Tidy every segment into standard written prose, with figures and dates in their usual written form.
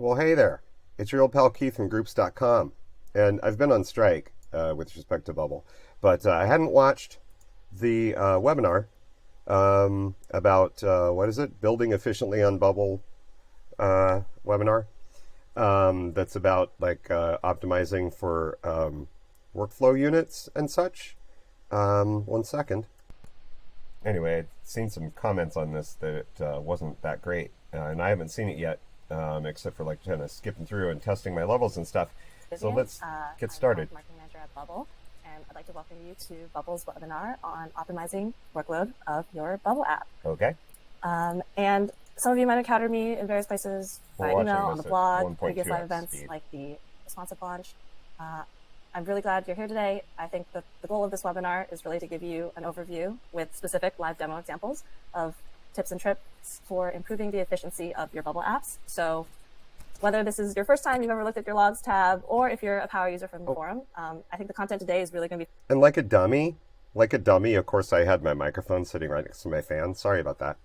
Well, hey there. It's your old pal Keith from groups.com. And I've been on strike with respect to Bubble. But I hadn't watched the webinar about, what is it? Building efficiently on Bubble webinar. That's about like optimizing for workflow units and such. 1 second. Anyway, I'd seen some comments on this that it wasn't that great. And I haven't seen it yet. Except for like kind of skipping through and testing my levels and stuff. So let's get started. I'm marketing manager at Bubble, and I'd like to welcome you to Bubble's webinar on optimizing workload of your Bubble app. Okay. And some of you might encounter me in various places by email, on the blog, previous live events like the responsive launch. I'm really glad you're here today. I think that the goal of this webinar is really to give you an overview with specific live demo examples of tips and tricks for improving the efficiency of your Bubble apps. So whether this is your first time you've ever looked at your logs tab, or if you're a power user from the forum, I think the content today is really going to be... And like a dummy, of course, I had my microphone sitting right next to my fan. Sorry about that.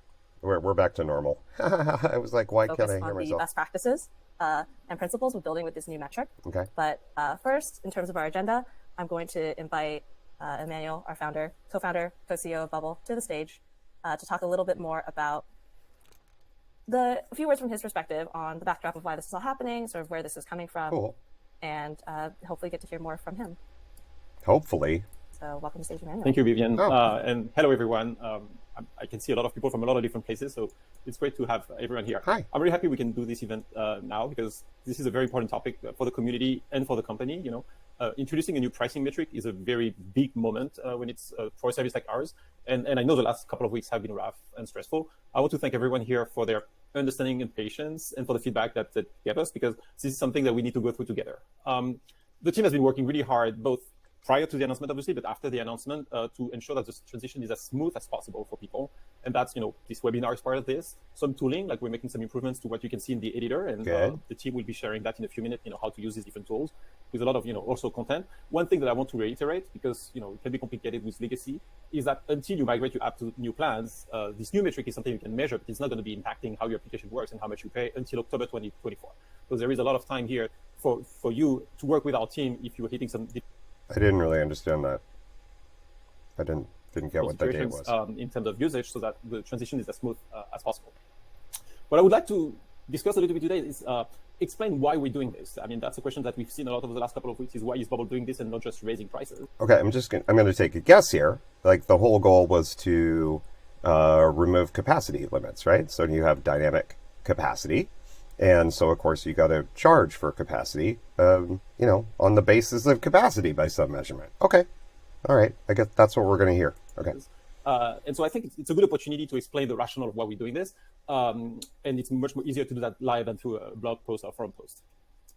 We're back to normal. I was like, why can't I hear myself? The best practices and principles with building with this new metric. Okay. But first, in terms of our agenda, I'm going to invite Emmanuel, our founder, co-founder, co-CEO of Bubble, to the stage to talk a little bit more about a few words from his perspective on the backdrop of why this is all happening, sort of where this is coming from, cool. And hopefully get to hear more from him. Hopefully. So welcome to stage, Emmanuel. Thank you, Vivian. And hello, everyone. I can see a lot of people from a lot of different places, so it's great to have everyone here. Hi. I'm very happy we can do this event now, because this is a very important topic for the community and for the company. You know, introducing a new pricing metric is a very big moment when it's for a service like ours. And I know the last couple of weeks have been rough and stressful. I want to thank everyone here for their understanding and patience, and for the feedback that they gave us, because this is something that we need to go through together. The team has been working really hard, both prior to the announcement, obviously, but after the announcement, to ensure that this transition is as smooth as possible for people. And that's, you know, this webinar is part of this. Some tooling, like we're making some improvements to what you can see in the editor, and the team will be sharing that in a few minutes, you know, how to use these different tools with a lot of, you know, also content. One thing that I want to reiterate, because, you know, it can be complicated with legacy, is that until you migrate your app to new plans, this new metric is something you can measure, but it's not going to be impacting how your application works and how much you pay until October 2024. So there is a lot of time here for you to work with our team if you're hitting some... I didn't really understand that. I didn't get what that date was. In terms of usage, so that the transition is as smooth as possible. What I would like to discuss a little bit today is explain why we're doing this. I mean, that's a question that we've seen a lot over the last couple of weeks, is why is Bubble doing this and not just raising prices? Okay, I'm going to take a guess here. Like, the whole goal was to remove capacity limits, right? So you have dynamic capacity. And so, of course, you got to charge for capacity, you know, on the basis of capacity by some measurement. Okay. All right. I guess that's what we're going to hear. Okay. And so I think it's a good opportunity to explain the rationale of why we're doing this. And it's much more easier to do that live than through a blog post or forum post.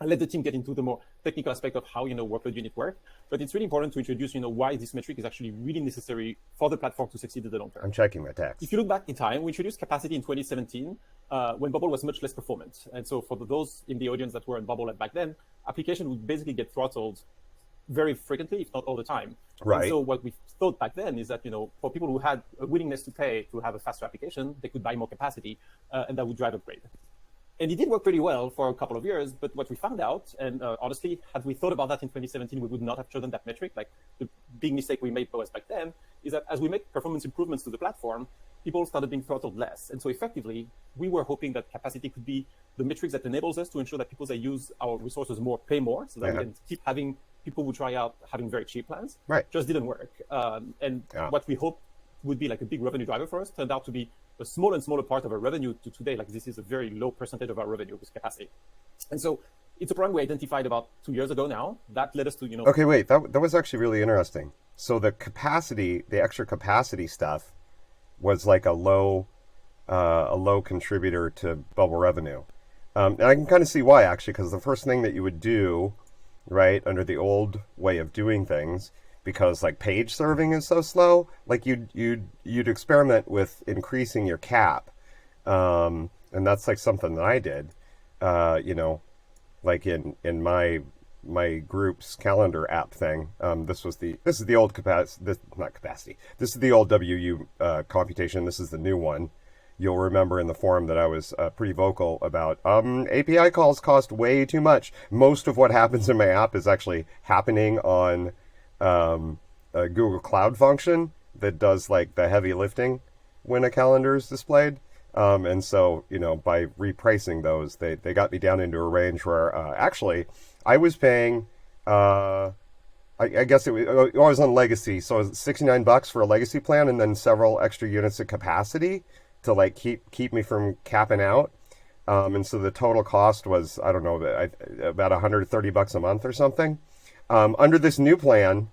I'll let the team get into the more technical aspect of how, you know, workload unit work. But it's really important to introduce, you know, why this metric is actually really necessary for the platform to succeed in the long term. I'm checking my text. If you look back in time, we introduced capacity in 2017 when Bubble was much less performant. And so for those in the audience that were in Bubble back then, application would basically get throttled very frequently, if not all the time. Right. And so what we thought back then is that, you know, for people who had a willingness to pay to have a faster application, they could buy more capacity, and that would drive upgrade. And it did work pretty well for a couple of years, but what we found out, and honestly, had we thought about that in 2017, we would not have chosen that metric. Like, the big mistake we made was back then is that as we make performance improvements to the platform, people started being throttled less. And so effectively, we were hoping that capacity could be the metrics that enables us to ensure that people that use our resources more pay more, so that we can keep having people who try out having very cheap plans. Right. Just didn't work. What we hoped would be like a big revenue driver for us turned out to be a smaller and smaller part of our revenue to today. Like, this is a very low percentage of our revenue with capacity. And so it's a problem we identified about 2 years ago now. That led us to, you know... Okay, wait, that was actually really interesting. So the extra capacity stuff was like a low contributor to Bubble revenue. And I can kind of see why, actually, because the first thing that you would do, right, under the old way of doing things, because like page serving is so slow, like you'd experiment with increasing your cap, and that's like something that I did, you know, like in my group's calendar app thing. This is the old capacity. This is the old WU computation. This is the new one. you'll remember in the forum that I was pretty vocal about API calls cost way too much. Most of what happens in my app is actually happening on a Google Cloud function that does like the heavy lifting when a calendar is displayed. And so, by repricing those, they got me down into a range where actually I was paying, I guess it was on legacy. So it was $69 for a legacy plan and then several extra units of capacity to like keep me from capping out. And so the total cost was, I don't know, about $130 a month or something. Under this new plan,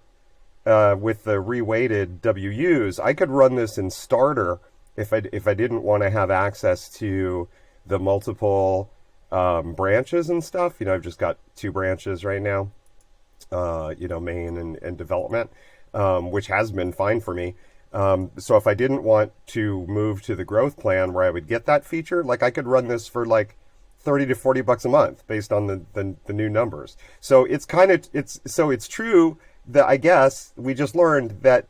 with the reweighted WUs, I could run this in starter if I didn't want to have access to the multiple branches and stuff. I've just got 2 branches right now, main and development, which has been fine for me. So if I didn't want to move to the growth plan where I would get that feature, like I could run this for like $30 to $40 a month based on the new numbers. So it's true that I guess we just learned that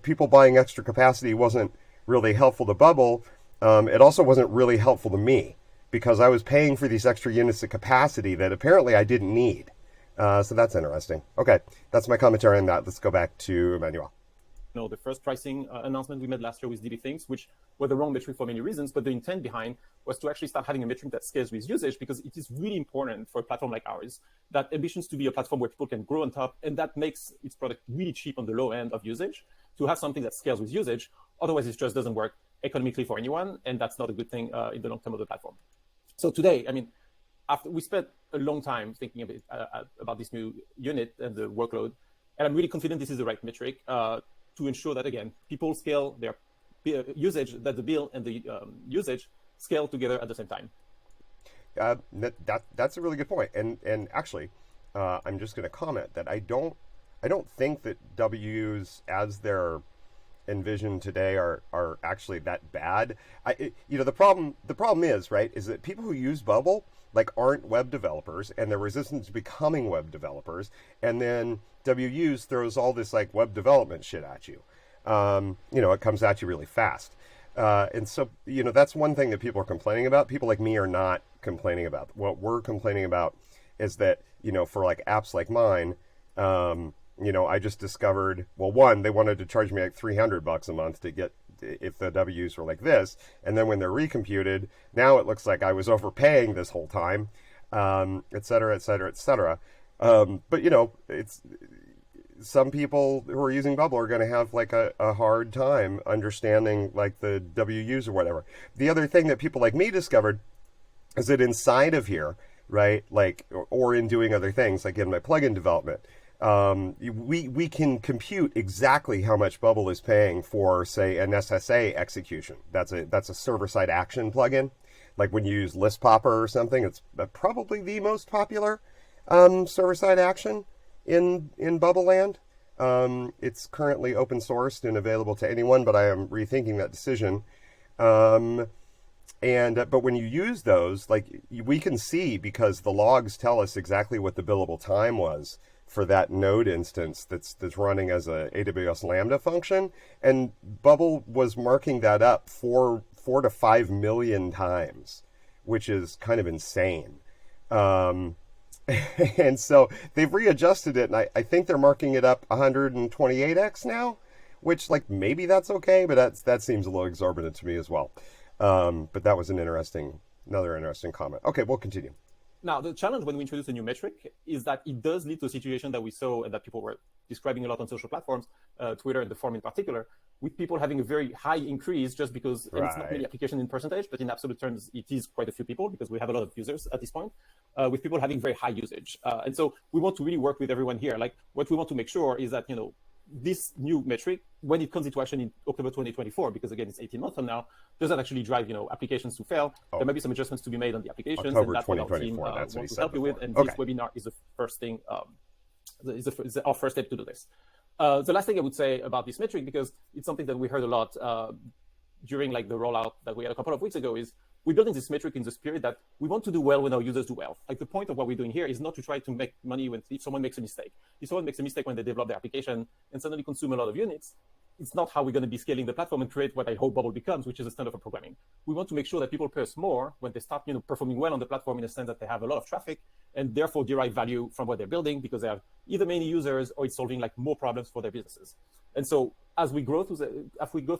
people buying extra capacity wasn't really helpful to Bubble. It also wasn't really helpful to me because I was paying for these extra units of capacity that apparently I didn't need. So that's interesting. Okay, that's my commentary on that. Let's go back to Emmanuel. The first pricing announcement we made last year with DB Things, which were the wrong metric for many reasons, but the intent behind was to actually start having a metric that scales with usage, because it is really important for a platform like ours that ambitions to be a platform where people can grow on top, and that makes its product really cheap on the low end of usage, to have something that scales with usage. Otherwise, it just doesn't work economically for anyone, and that's not a good thing in the long term of the platform. So today, after we spent a long time thinking about this new unit and the workload, and I'm really confident this is the right metric to ensure that, again, people scale their usage, that the bill and the usage scale together at the same time. That's a really good point. And actually, I'm just going to comment that I don't think that WUs as they're envisioned today are actually that bad. The problem is, right, is that people who use Bubble like aren't web developers, and they're resistant to becoming web developers, and then WUs throws all this like web development shit at you. It comes at you really fast. And so, that's one thing that people are complaining about. People like me are not complaining about. What we're complaining about is that, for like apps like mine, I just discovered, well, one, they wanted to charge me like $300 a month to get, if the W's were like this. And then when they're recomputed, now it looks like I was overpaying this whole time, et cetera, et cetera, et cetera. But, it's some people who are using Bubble are going to have like a hard time understanding like the WUs or whatever. The other thing that people like me discovered is that inside of here, right, like, or in doing other things, like in my plugin development, we can compute exactly how much Bubble is paying for, say, an SSA execution. That's a server-side action plugin. Like when you use List Popper or something, it's probably the most popular server-side action in Bubble land. It's currently open sourced and available to anyone, but I am rethinking that decision. But when you use those, like we can see, because the logs tell us exactly what the billable time was for that node instance that's running as a AWS Lambda function, and Bubble was marking that up 4 to 5 million times, which is kind of insane. And so they've readjusted it, and I think they're marking it up 128x now, which, like, maybe that's okay, but that seems a little exorbitant to me as well. But that was another interesting comment. Okay, we'll continue. Now, the challenge when we introduce a new metric is that it does lead to a situation that we saw and that people were describing a lot on social platforms, Twitter and the forum in particular, with people having a very high increase just because, and it's not really application in percentage, but in absolute terms, it is quite a few people because we have a lot of users at this point, with people having very high usage. And so we want to really work with everyone here. Like, what we want to make sure is that, this new metric, when it comes into action in October 2024, because again, it's 18 months from now, doesn't actually drive, applications to fail. There might be some adjustments to be made on the applications, October and that's what our team wants to help you with. And this webinar is the first thing, is our first step to do this. The last thing I would say about this metric, because it's something that we heard a lot during like the rollout that we had a couple of weeks ago, is we're building this metric in the spirit that we want to do well when our users do well. Like, the point of what we're doing here is not to try to make money if someone makes a mistake. If someone makes a mistake when they develop their application and suddenly consume a lot of units, it's not how we're going to be scaling the platform and create what I hope Bubble becomes, which is a standard for programming. We want to make sure that people pay us more when they start, performing well on the platform, in the sense that they have a lot of traffic and therefore derive value from what they're building, because they have either many users or it's solving like more problems for their businesses. And so as we go through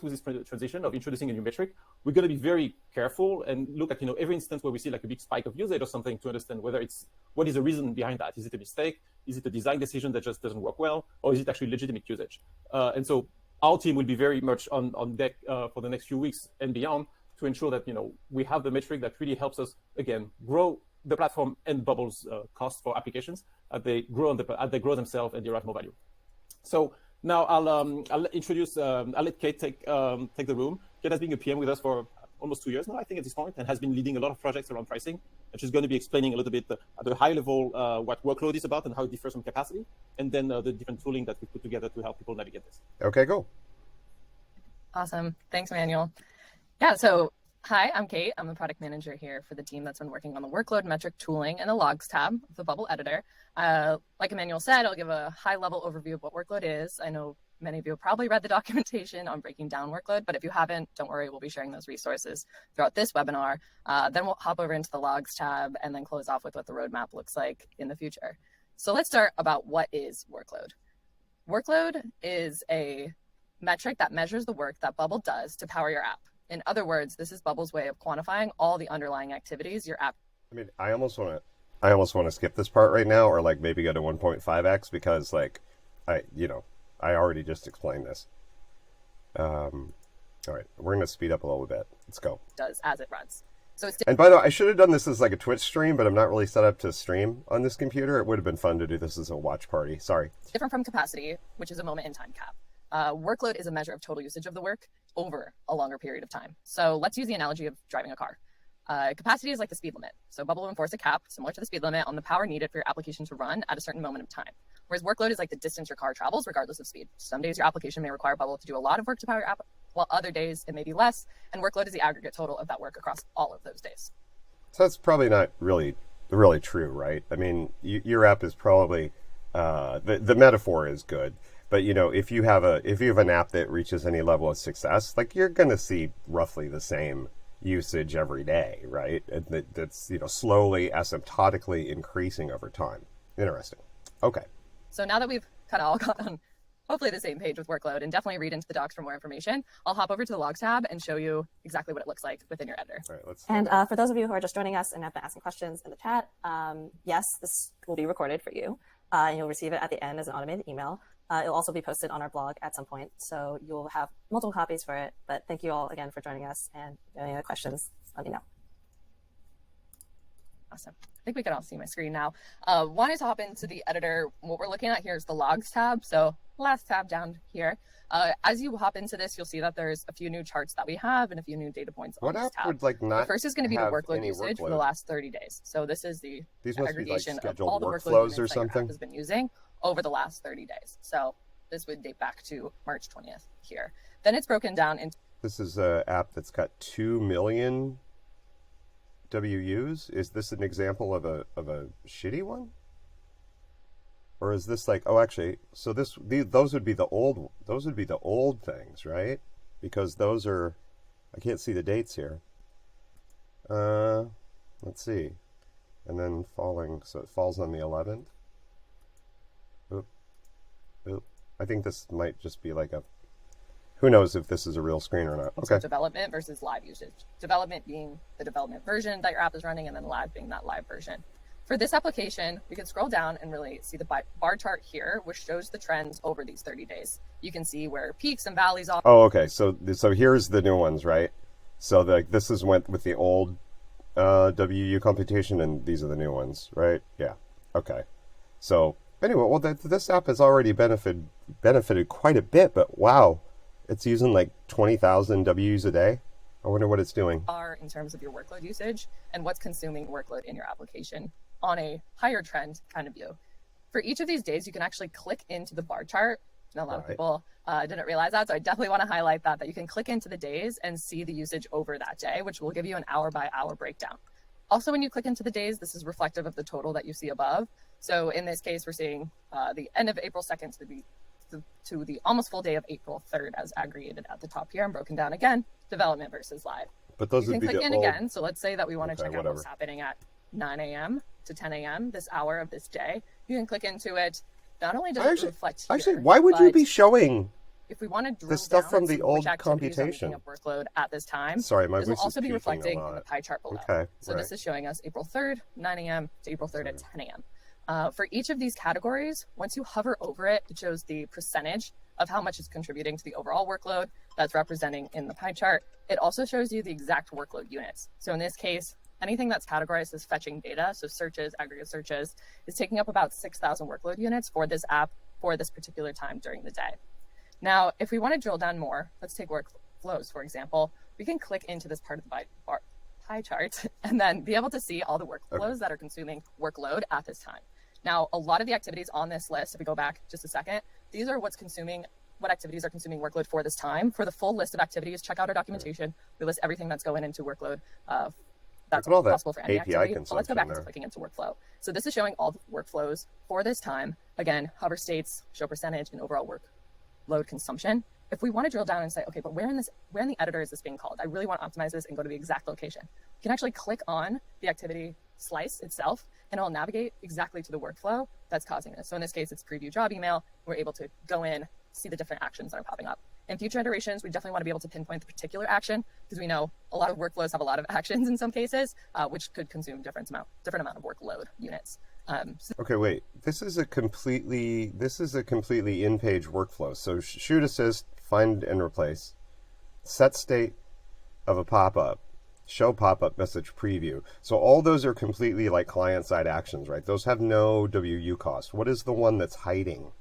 this transition of introducing a new metric, we're going to be very careful and look at every instance where we see like a big spike of usage or something, to understand whether what is the reason behind that. Is it a mistake? Is it a design decision that just doesn't work well, or is it actually legitimate usage? And so our team will be very much on deck for the next few weeks and beyond to ensure that we have the metric that really helps us again grow the platform and Bubble's cost for applications as they grow themselves and derive more value. So now I'll let Kate take the room. Kate has been a PM with us for almost 2 years now, I think, at this point, and has been leading a lot of projects around pricing. And she's going to be explaining a little bit at a high level what workload is about and how it differs from capacity, and then the different tooling that we put together to help people navigate this. Okay, cool. Awesome. Thanks, Emmanuel. Yeah, so hi, I'm Kate. I'm the product manager here for the team that's been working on the workload metric tooling and the logs tab of the Bubble editor. Like Emmanuel said, I'll give a high-level overview of what workload is. I know many of you have probably read the documentation on breaking down workload, but if you haven't, don't worry, we'll be sharing those resources throughout this webinar. Then we'll hop over into the logs tab and then close off with what the roadmap looks like in the future. So let's start about what is workload. Workload is a metric that measures the work that Bubble does to power your app. In other words, this is Bubble's way of quantifying all the underlying activities your app. I mean, I almost want to skip this part right now, or like maybe go to 1.5x, because like I already just explained this. All right, we're going to speed up a little bit. Let's go. Does as it runs. So it's and by the way, I should have done this as like a Twitch stream, but I'm not really set up to stream on this computer. It would have been fun to do this as a watch party. Sorry. different from capacity, which is a moment in time cap. Workload is a measure of total usage of the work over a longer period of time. So let's use the analogy of driving a car. Capacity is like the speed limit. So Bubble will enforce a cap similar to the speed limit on the power needed for your application to run at a certain moment of time. Whereas workload is like the distance your car travels regardless of speed. Some days your application may require Bubble to do a lot of work to power your app, while other days it may be less, and workload is the aggregate total of that work across all of those days. So that's probably not really true, right? I mean, your app is probably, the metaphor is good, but if you have an app that reaches any level of success, like you're going to see roughly the same usage every day, right? And that's slowly asymptotically increasing over time. Interesting. Okay. So now that we've kind of all got on hopefully the same page with workload, and definitely read into the docs for more information, I'll hop over to the logs tab and show you exactly what it looks like within your editor. All right, let's. And for those of you who are just joining us and have been asking questions in the chat, yes, this will be recorded for you, and you'll receive it at the end as an automated email. It'll also be posted on our blog at some point, so you'll have multiple copies for it. But thank you all again for joining us, and if you have any other questions, let me know. Awesome. I think we can all see my screen now. Wanted to hop into the editor. What we're looking at here is the logs tab. So last tab down here. As you hop into this, you'll see that there's a few new charts that we have and a few new data points on this tab. Would like not the first is going to be the workload usage for the last 30 days. So this is the aggregation of all the workload units that your app has been using over the last 30 days. So this would date back to March 20th here. Then it's broken down into... This is an app that's got 2 million WUs. Is this an example of a shitty one? Or is this like, oh, actually, so those would be the old things, right? Because those are, I can't see the dates here. Let's see. And then falling, so it falls on the 11th. Oop. I think this might just be like who knows if this is a real screen or not. Okay. So development versus live usage. Development being the development version that your app is running, and then live being that live version. For this application, we can scroll down and really see the bar chart here, which shows the trends over these 30 days. You can see where peaks and valleys are. Oh, okay. So here's the new ones, right? So this is went with the old WU computation, and these are the new ones, right? Yeah. Okay. So anyway, well, this app has already benefited quite a bit, but wow, it's using like 20,000 Ws a day. I wonder what it's doing. Are in terms of your workload usage and what's consuming workload in your application on a higher trend kind of view. For each of these days, you can actually click into the bar chart. And a lot of people didn't realize that, so I definitely want to highlight that you can click into the days and see the usage over that day, which will give you an hour by hour breakdown. Also, when you click into the days, this is reflective of the total that you see above. So in this case, we're seeing the end of April 2nd to be to the almost full day of April 3rd as aggregated at the top here and broken down again, development versus live. But those you would can be click in old... again. So let's say that we want to check out whatever. what's happening at 9 a.m. to 10 a.m. this hour of this day. You can click into it. Not only does it reflect here, actually, why would you be showing if we want to drill the stuff down from the old which computation of workload at this time? Sorry, my this voice will also is be reflecting a lot. in the pie chart below. Okay, so this is showing us April 3rd, 9 a.m. to April 3rd at 10 a.m. For each of these categories, once you hover over it, it shows the percentage of how much is contributing to the overall workload that's representing in the pie chart. It also shows you the exact workload units. So in this case, anything that's categorized as fetching data, so searches, aggregate searches, is taking up about 6,000 workload units for this app for this particular time during the day. Now, if we want to drill down more, let's take workflows, for example. We can click into this part of the pie chart and then be able to see all the workflows that are consuming workload at this time. Now, a lot of the activities on this list, if we go back just a second, these are what activities are consuming workload for this time. For the full list of activities, check out our documentation. We list everything that's going into workload. That's possible for any activity. But let's go back to clicking into workflow. So this is showing all the workflows for this time. Again, hover states, show percentage, and overall workload consumption. If we want to drill down and say, okay, but where in the editor is this being called? I really want to optimize this and go to the exact location. You can actually click on the activity slice itself, and it'll navigate exactly to the workflow that's causing this. So in this case, it's preview job email. We're able to go in, see the different actions that are popping up. In future iterations, we definitely want to be able to pinpoint the particular action because we know a lot of workflows have a lot of actions in some cases, which could consume different amount of workload units. Okay, wait. This is a completely in-page workflow. So shoot assist, find and replace, set state of a pop-up, show pop-up message preview. So all those are completely like client-side actions, right? Those have no WU cost. What is the one that's hiding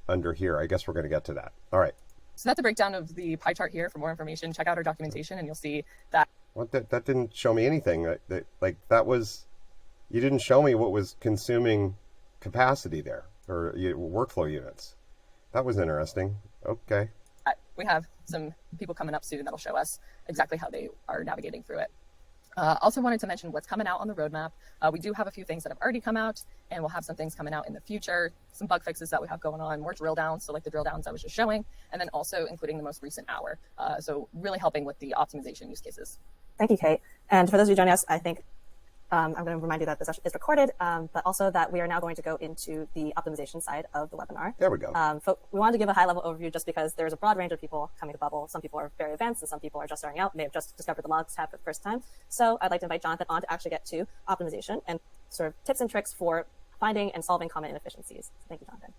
under here? I guess we're going to get to that. All right. So that's a breakdown of the pie chart here. For more information, check out our documentation, and you'll see that. What? That didn't show me anything. You didn't show me what was consuming capacity there, or workflow units. That was interesting. Okay. We have some people coming up soon that'll show us exactly how they are navigating through it. Also wanted to mention what's coming out on the roadmap. We do have a few things that have already come out, and we'll have some things coming out in the future, some bug fixes that we have going on, more drill downs, so like the drill downs I was just showing, and then also including the most recent hour. So really helping with the optimization use cases. Thank you, Kate. And for those of you joining us, I think I'm going to remind you that this is recorded, but also that we are now going to go into the optimization side of the webinar. There we go. We wanted to give a high-level overview just because there's a broad range of people coming to Bubble. Some people are very advanced, and some people are just starting out, may have just discovered the logs tab for the first time. So I'd like to invite Jonathan on to actually get to optimization and sort of tips and tricks for finding and solving common inefficiencies. Thank you, Jonathan.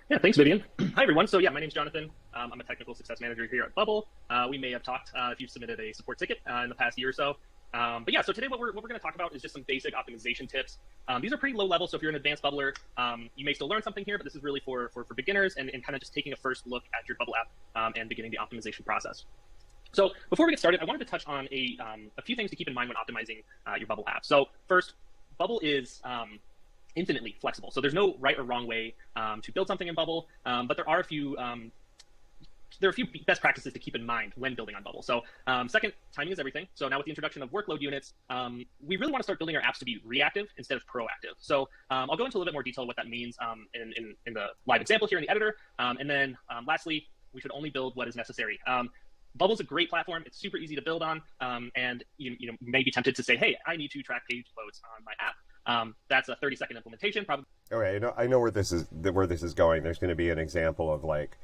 Yeah, thanks, Vivian. Hi, everyone. So yeah, my name's Jonathan. I'm a technical success manager here at Bubble. We may have talked if you've submitted a support ticket in the past year or so. But yeah, so today what we're going to talk about is just some basic optimization tips. These are pretty low level, so if you're an advanced bubbler, you may still learn something here, but this is really for beginners and kind of just taking a first look at your Bubble app and beginning the optimization process. So before we get started, I wanted to touch on a few things to keep in mind when optimizing your Bubble app. So first, Bubble is infinitely flexible. So there's no right or wrong way to build something in Bubble, but there are a few best practices to keep in mind when building on Bubble. So second, timing is everything. So now with the introduction of workload units, we really want to start building our apps to be reactive instead of proactive. So I'll go into a little bit more detail what that means in the live example here in the editor. And then lastly, we should only build what is necessary. Bubble's a great platform. It's super easy to build on. And you may be tempted to say, hey, I need to track page loads on my app. That's a 30-second implementation, probably. Okay, I know where this is going. There's going to be an example of like,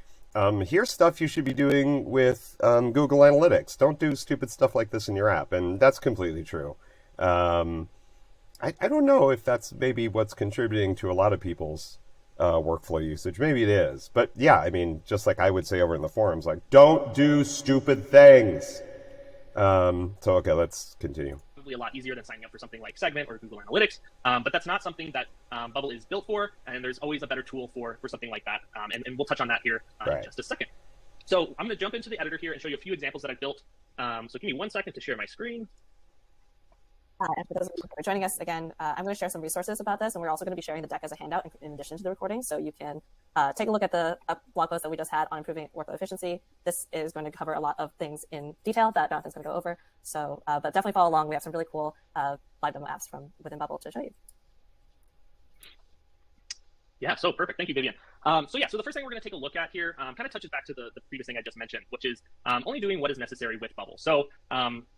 here's stuff you should be doing with Google Analytics. Don't do stupid stuff like this in your app, and that's completely true. I don't know if that's maybe what's contributing to a lot of people's workflow usage. Maybe it is, but yeah, I mean, just like I would say over in the forums, like, don't do stupid things. So okay, let's continue. A lot easier than signing up for something like Segment or Google Analytics, but that's not something that Bubble is built for, and there's always a better tool for something like that, and we'll touch on that here in just a second. So I'm going to jump into the editor here and show you a few examples that I built. So give me 1 second to share my screen. And for those of you who are joining us again, I'm going to share some resources about this, and we're also going to be sharing the deck as a handout in addition to the recording, so you can take a look at the blog post that we just had on improving workload efficiency. This is going to cover a lot of things in detail that Jonathan's going to go over. So, but definitely follow along. We have some really cool live demo apps from within Bubble to show you. Yeah, so perfect. Thank you, Vivian. So the first thing we're going to take a look at here kind of touches back to the previous thing I just mentioned, which is only doing what is necessary with Bubble. So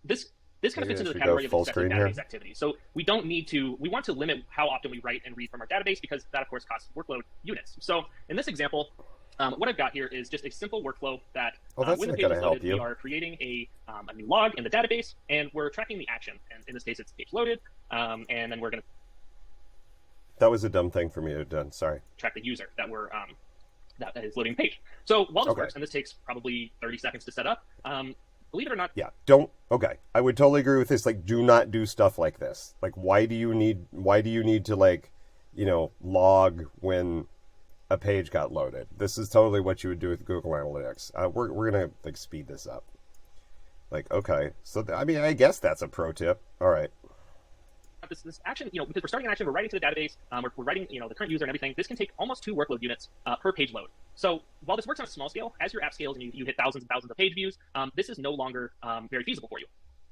this kind of fits into the category of excessive database activity. So we want to limit how often we write and read from our database, because that, of course, costs workload units. So in this example, what I've got here is just a simple workflow that when the page is loaded, we are creating a new log in the database, and we're tracking the action. And in this case, it's page loaded, and then we're going to... That was a dumb thing for me to have done. Sorry. Track the user that is loading the page. So while this works, and this takes probably 30 seconds to set up, believe it or not. Yeah. Okay. I would totally agree with this. Like, do not do stuff like this. Like, why do you need to, like, log when a page got loaded? This is totally what you would do with Google Analytics. We're going to, like, speed this up. Like, okay. So, I guess that's a pro tip. All right. This action, because we're starting an action, we're writing to the database, we're writing, the current user and everything. This can take almost 2 workload units per page load. So while this works on a small scale, as your app scales and you hit thousands and thousands of page views, this is no longer very feasible for you.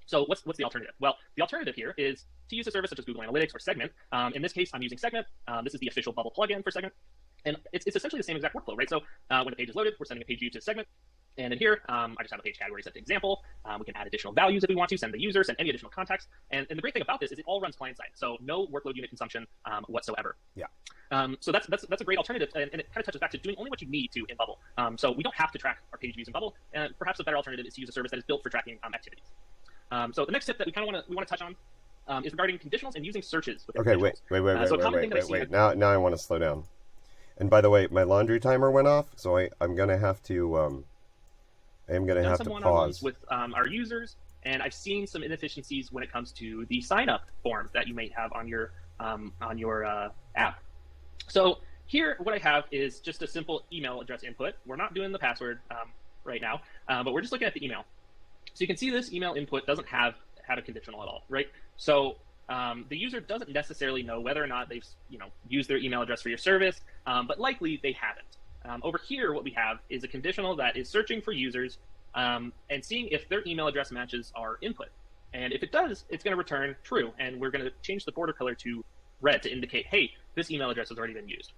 So what's the alternative? Well, the alternative here is to use a service such as Google Analytics or Segment. In this case, I'm using Segment. This is the official Bubble plugin for Segment. And it's essentially the same exact workflow, right? So when the page is loaded, we're sending a page view to Segment. And in here, I just have a page category set to example. We can add additional values if we want to, send the user, send any additional context. And the great thing about this is it all runs client-side, so no workload unit consumption whatsoever. Yeah. So that's a great alternative, and it kind of touches back to doing only what you need to in Bubble. So we don't have to track our page views in Bubble, and perhaps a better alternative is to use a service that is built for tracking activities. So the next tip that we kind of want to touch on is regarding conditionals and using searches with conditionals. Wait. Now I want to slow down. And by the way, my laundry timer went off, so I'm going to have to... I am going to have to pause. With our users, and I've seen some inefficiencies when it comes to the sign-up form that you might have on your app. So here, what I have is just a simple email address input. We're not doing the password right now, but we're just looking at the email. So you can see this email input doesn't have a conditional at all, right? So the user doesn't necessarily know whether or not they've used their email address for your service, but likely they haven't. Over here, what we have is a conditional that is searching for users and seeing if their email address matches our input. And if it does, it's going to return true. And we're going to change the border color to red to indicate, hey, this email address has already been used.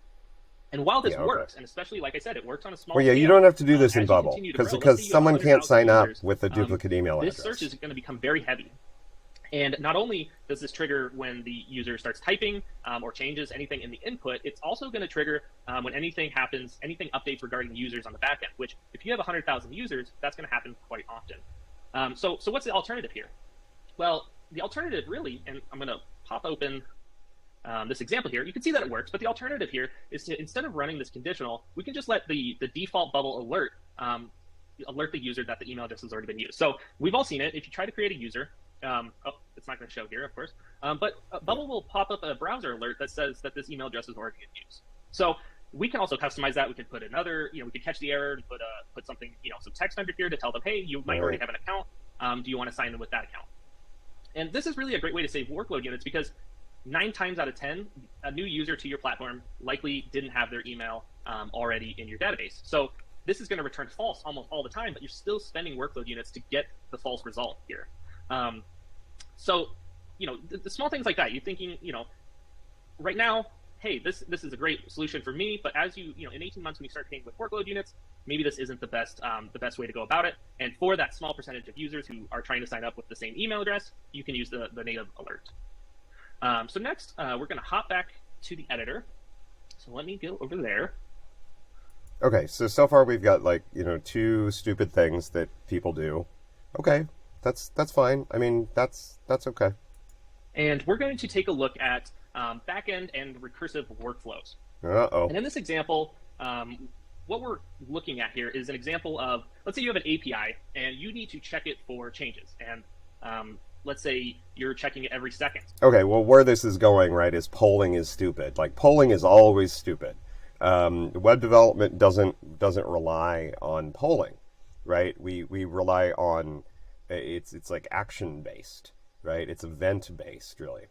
And while this works, and especially, like I said, it works on a small scale. You don't have to do this in Bubble, because someone can't sign up with a duplicate email address. This search is going to become very heavy. And not only does this trigger when the user starts typing or changes anything in the input, it's also going to trigger when anything happens, anything updates regarding the users on the back end, which if you have 100,000 users, that's going to happen quite often. So what's the alternative here? Well, the alternative really, and I'm going to pop open this example here, you can see that it works, but the alternative here is to, instead of running this conditional, we can just let the default Bubble alert the user that the email address has already been used. So we've all seen it. If you try to create a user, it's not going to show here, of course, but Bubble will pop up a browser alert that says that this email address is already in use. So we can also customize that. We could put another, we could catch the error and put something, some text under here to tell them, hey, you might already have an account. Do you want to sign in with that account? And this is really a great way to save workload units, because 9 times out of 10, a new user to your platform likely didn't have their email already in your database. So this is going to return false almost all the time, but you're still spending workload units to get the false result here. So, the small things like that, you're thinking, right now, hey, this is a great solution for me, but as in 18 months when you start paying with workload units, maybe this isn't the best way to go about it. And for that small percentage of users who are trying to sign up with the same email address, you can use the native alert. So next, we're going to hop back to the editor. So let me go over there. Okay, so far we've got 2 stupid things that people do. Okay. That's fine. I mean, that's okay. And we're going to take a look at backend and recursive workflows. Uh-oh. And in this example, what we're looking at here is an example of, let's say you have an API and you need to check it for changes. And let's say you're checking it every second. Okay, well, where this is going, right, is polling is stupid. Like, polling is always stupid. Web development doesn't rely on polling, right? We rely on... It's like action-based, right? It's event-based, really.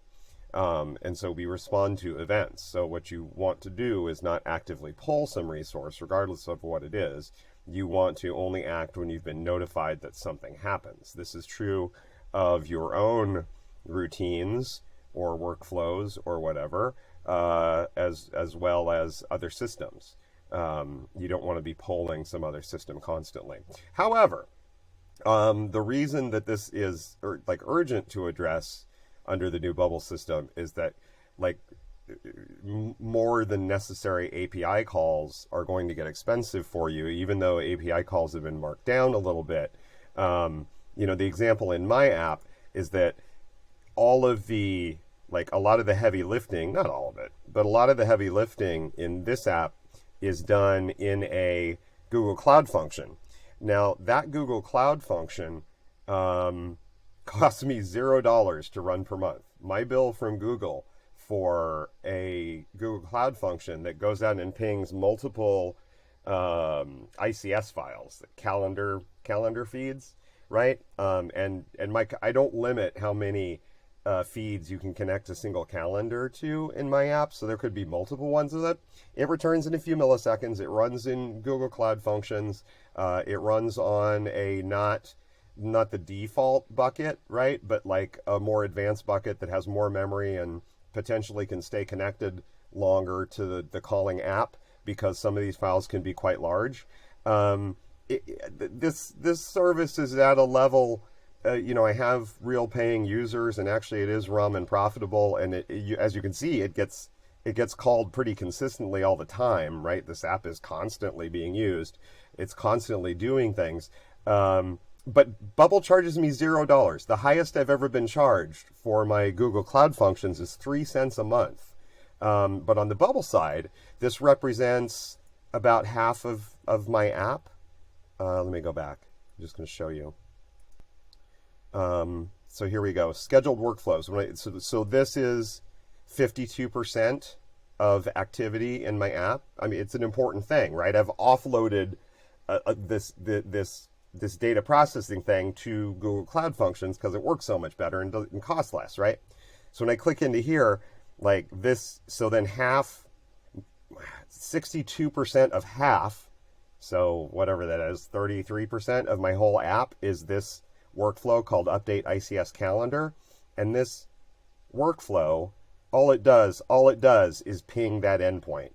And so we respond to events. So what you want to do is not actively pull some resource, regardless of what it is. You want to only act when you've been notified that something happens. This is true of your own routines or workflows or whatever, as well as other systems. You don't want to be polling some other system constantly. However, the reason that this is urgent to address under the new bubble system is that more than necessary API calls are going to get expensive for you, even though API calls have been marked down a little bit. The example in my app is that all of the, a lot of the heavy lifting, not all of it, but a lot of the heavy lifting in this app is done in a Google Cloud function. Now, that Google Cloud function costs me $0 to run per month. My bill from Google for a Google Cloud function that goes out and pings multiple ICS files, calendar feeds, right? And Mike, I don't limit how many feeds you can connect a single calendar to in my app, so there could be multiple ones of that. It returns in a few milliseconds. It runs in Google Cloud Functions. It runs on a not the default bucket, right, but like a more advanced bucket that has more memory and potentially can stay connected longer to the calling app, because some of these files can be quite large. This service is at a level. I have real paying users, and actually it is rum and profitable. And as you can see, it gets called pretty consistently all the time, right? This app is constantly being used. It's constantly doing things. But Bubble charges me $0. The highest I've ever been charged for my Google Cloud Functions is 3 cents a month. But on the Bubble side, this represents about half of my app. Let me go back. I'm just going to show you. So here we go. Scheduled workflows. So this is 52% of activity in my app. I mean, it's an important thing, right? I've offloaded this data processing thing to Google Cloud Functions because it works so much better and costs less, right? So when I click into here, like this, so then 62% of half, so whatever that is, 33% of my whole app is this workflow called Update ICS Calendar. And this workflow, all it does is ping that endpoint.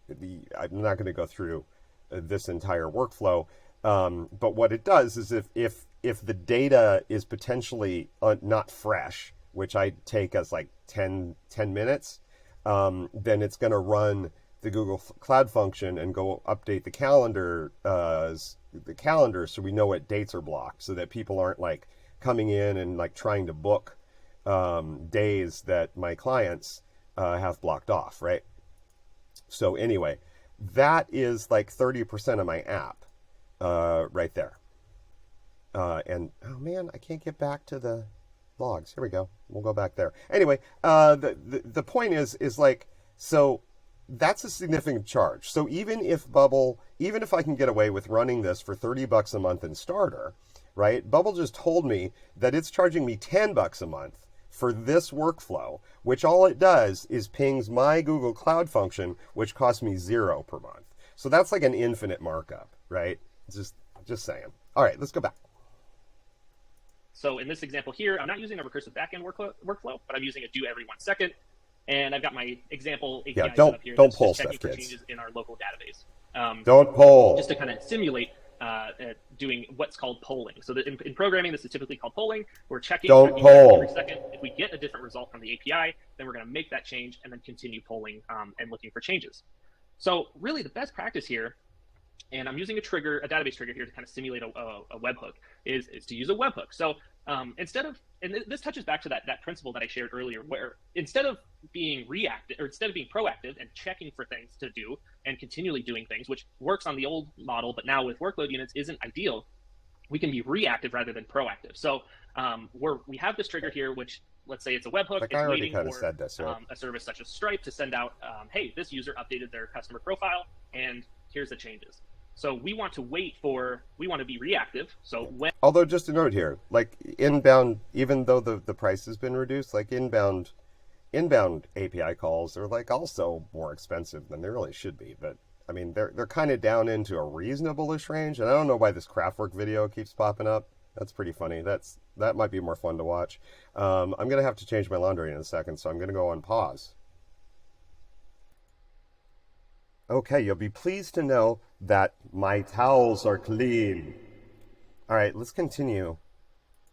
I'm not going to go through this entire workflow, but what it does is if the data is potentially not fresh, which I take as like 10 minutes, then it's going to run the Google Cloud function and go update the calendar so we know what dates are blocked, so that people aren't like coming in and like trying to book days that my clients have blocked off, right? So anyway, that is like 30% of my app right there. And oh man, I can't get back to the logs. Here we go. We'll go back there. Anyway, the point is like, so that's a significant charge. So even if I can get away with running this for $30 a month in starter, right? Bubble just told me that it's charging me $10 a month for this workflow, which all it does is pings my Google Cloud function, which costs me $0 per month. So that's like an infinite markup, right? Just saying. All right, let's go back. So in this example here, I'm not using a recursive backend workflow, but I'm using a do every 1 second. And I've got my example API set up here. Don't poll checking stuff, for kids. changes in our local database. Don't poll. Just to kind of simulate doing what's called polling. So that in programming, this is typically called polling. We're checking every second. If we get a different result from the API, then we're going to make that change and then continue polling and looking for changes. So really the best practice here, and I'm using a database trigger here to kind of simulate a webhook, is to use a webhook. So and this touches back to that principle that I shared earlier, where instead of being proactive and checking for things to do and continually doing things, which works on the old model, but now with workload units isn't ideal, we can be reactive rather than proactive. So we have this trigger here, which let's say it's a webhook. Like it's waiting for yeah. A service such as Stripe to send out, hey, this user updated their customer profile, and here's the changes. So we want to be reactive. So although just a note here, like inbound, even though the price has been reduced, like inbound API calls are like also more expensive than they really should be. But I mean, they're kind of down into a reasonable-ish range. And I don't know why this Kraftwerk video keeps popping up. That's pretty funny. That might be more fun to watch. I'm gonna have to change my laundry in a second, so I'm gonna go on pause. Okay, you'll be pleased to know that my towels are clean. All right, let's continue.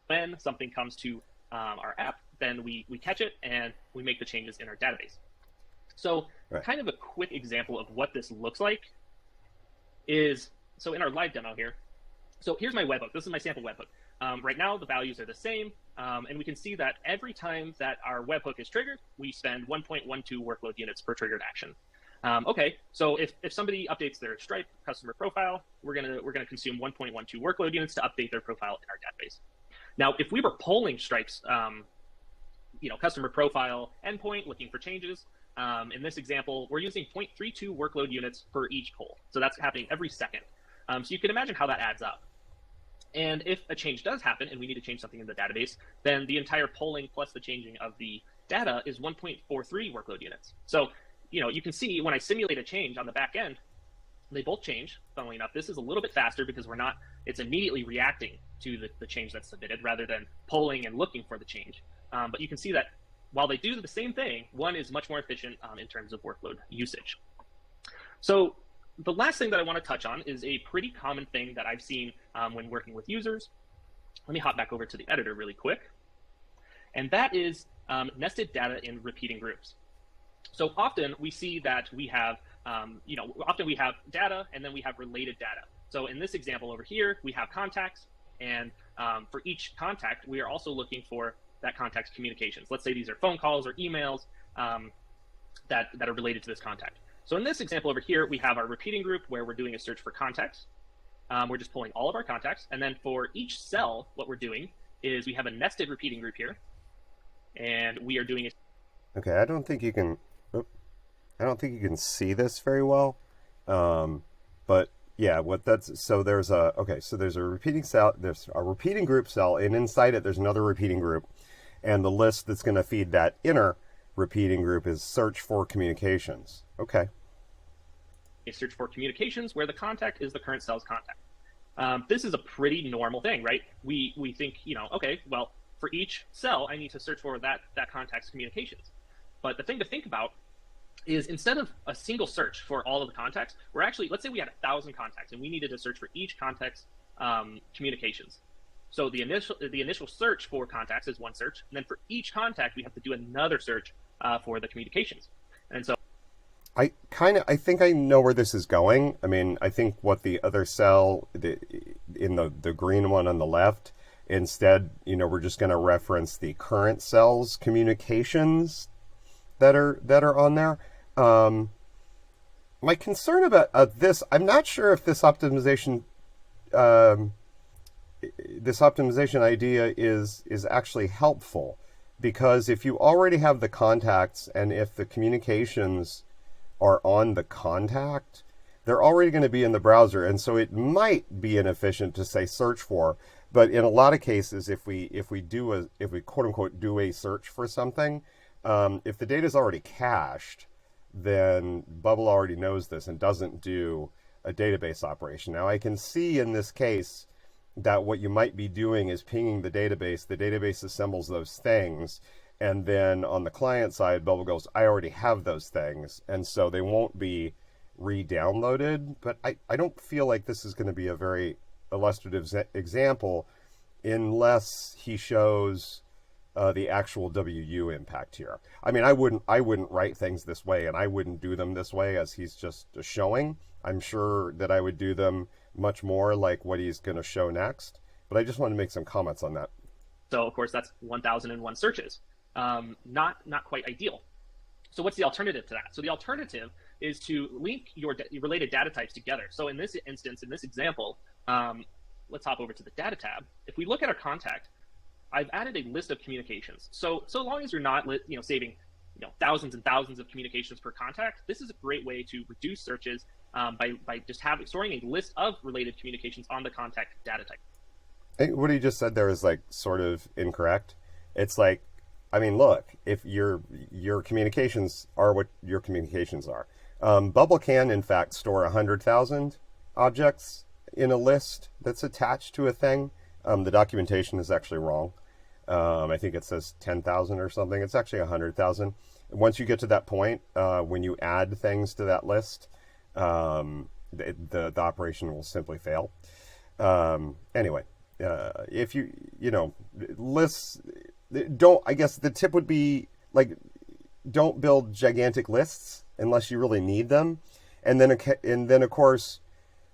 When something comes to our app, then we catch it and we make the changes in our database. So kind of a quick example of what this looks like is, so in our live demo here, so here's my webhook. This is my sample webhook. Right now, the values are the same, and we can see that every time that our webhook is triggered, we spend 1.12 workload units per triggered action. Okay, so if somebody updates their Stripe customer profile, we're gonna consume 1.12 workload units to update their profile in our database. Now, if we were polling Stripe's customer profile endpoint looking for changes, in this example, we're using 0.32 workload units per each poll. So that's happening every second. So you can imagine how that adds up. And if a change does happen and we need to change something in the database, then the entire polling plus the changing of the data is 1.43 workload units. So, you can see when I simulate a change on the back end, they both change. Funnily enough, this is a little bit faster because it's immediately reacting to the change that's submitted rather than polling and looking for the change. But you can see that while they do the same thing, one is much more efficient in terms of workload usage. So the last thing that I want to touch on is a pretty common thing that I've seen when working with users. Let me hop back over to the editor really quick. And that is nested data in repeating groups. So often we see that we have, often we have data and then we have related data. So in this example over here, we have contacts, and for each contact, we are also looking for that contact's communications. Let's say these are phone calls or emails that are related to this contact. So in this example over here, we have our repeating group where we're doing a search for contacts. We're just pulling all of our contacts. And then for each cell, what we're doing is we have a nested repeating group here. And we are doing Okay, I don't think you can see this very well. But yeah, there's a repeating cell, there's a repeating group cell, and inside it there's another repeating group. And the list that's going to feed that inner repeating group is search for communications. Okay. A search for communications where the contact is the current cell's contact. This is a pretty normal thing, right? We think, okay, well, for each cell, I need to search for that contact's communications. But the thing to think about is instead of a single search for all of the contacts, we're actually, let's say we had 1,000 contacts and we needed to search for each contact's communications. So the initial search for contacts is one search, and then for each contact, we have to do another search for the communications. And so I think I know where this is going. I mean, I think what the other cell, in the green one on the left, instead, we're just going to reference the current cell's communications that are on there. My concern about this, I'm not sure if this optimization idea is actually helpful, because if you already have the contacts and if the communications are on the contact, they're already going to be in the browser, and so it might be inefficient to say search for. But in a lot of cases, if we quote unquote do a search for something, if the data is already cached, then Bubble already knows this and doesn't do a database operation. Now, I can see in this case that what you might be doing is pinging the database assembles those things, and then on the client side, Bubble goes, I already have those things, and so they won't be re-downloaded. But I don't feel like this is going to be a very illustrative example unless he shows the actual WU impact here. I mean, I wouldn't write things this way, and I wouldn't do them this way as he's just showing. I'm sure that I would do them much more like what he's going to show next, but I just want to make some comments on that. So, of course, that's 1,001 searches. Not quite ideal. So what's the alternative to that? So the alternative is to link your related data types together. So in this instance, in this example, let's hop over to the data tab. If we look at our contact, I've added a list of communications. So long as you're not saving thousands and thousands of communications per contact, this is a great way to reduce searches by just storing a list of related communications on the contact data type. Hey, what he just said there is sort of incorrect. It's like, I mean, look, if your communications are what your communications are, Bubble can in fact store 100,000 objects in a list that's attached to a thing. The documentation is actually wrong. I think it says 10,000 or something. It's actually 100,000. Once you get to that point, when you add things to that list, the operation will simply fail. Anyway, if lists don't, I guess the tip would be like, don't build gigantic lists unless you really need them. And then of course,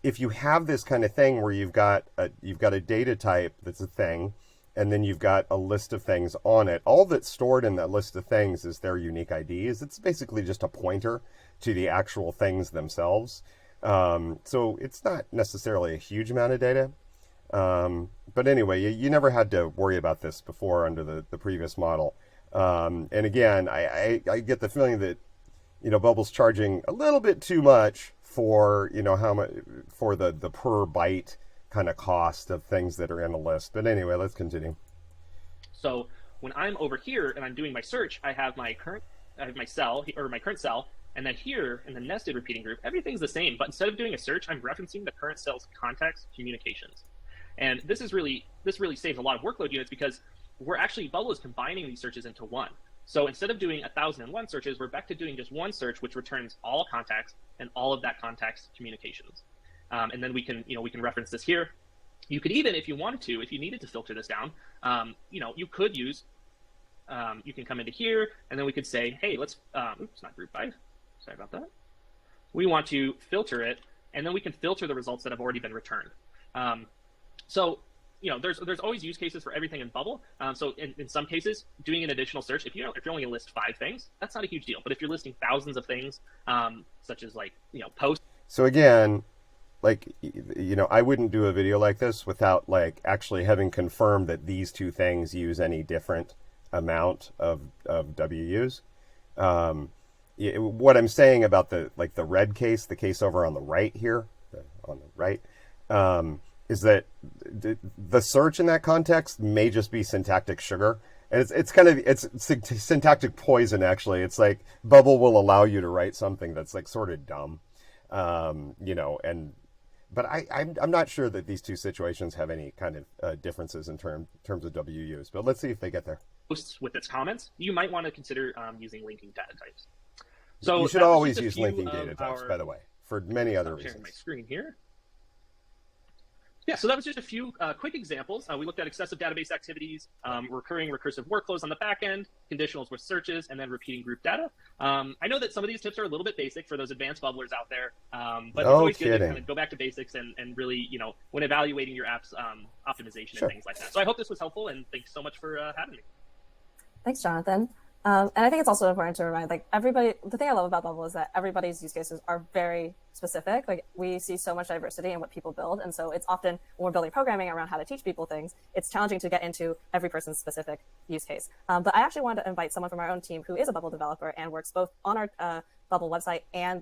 if you have this kind of thing where you've got a data type that's a thing, and then you've got a list of things on it, all that's stored in that list of things is their unique IDs. It's basically just a pointer to the actual things themselves. So it's not necessarily a huge amount of data. But anyway, you never had to worry about this before under the previous model. And again, I get the feeling that, Bubble's charging a little bit too much for, how much for the per byte kind of cost of things that are in a list. But anyway, let's continue. So when I'm over here and I'm doing my search, I have my current cell, or my current cell, and then here in the nested repeating group, everything's the same. But instead of doing a search, I'm referencing the current cell's contacts communications. And this really saves a lot of workload units, because Bubble is combining these searches into one. So instead of doing 1,001 searches, we're back to doing just one search, which returns all contacts and all of that contact's communications. And then we can reference this here. You could even, if you wanted to, if you needed to filter this down, you could use, you can come into here, and then we could say, hey, let's, oops, not group by. Sorry about that. We want to filter it, and then we can filter the results that have already been returned. So there's always use cases for everything in Bubble. So in some cases, doing an additional search, if you're only going to list 5 things, that's not a huge deal. But if you're listing thousands of things, such as posts. So again, I wouldn't do a video like this without actually having confirmed that these two things use any different amount of WUs. What I'm saying about the red case, the case over on the right here, is that the search in that context may just be syntactic sugar. And it's syntactic poison, actually. It's like Bubble will allow you to write something that's sort of dumb, but I'm not sure that these two situations have any kind of differences in terms of WUs. But let's see if they get there. Posts with its comments, you might want to consider using linking data types. So you should always use linking data types, by the way, for many other reasons. Sharing my screen here. Yeah, so that was just a few quick examples. We looked at excessive database activities, recurring recursive workflows on the back end, conditionals with searches, and then repeating group data. I know that some of these tips are a little bit basic for those advanced bubblers out there, but it's always good to kind of go back to basics and really, when evaluating your app's optimization and things like that. So I hope this was helpful, and thanks so much for having me. Thanks, Jonathan. And I think it's also important to remind, everybody, the thing I love about Bubble is that everybody's use cases are very specific. We see so much diversity in what people build. And so it's often, when we're building programming around how to teach people things, it's challenging to get into every person's specific use case. But I actually wanted to invite someone from our own team who is a Bubble developer and works both on our Bubble website and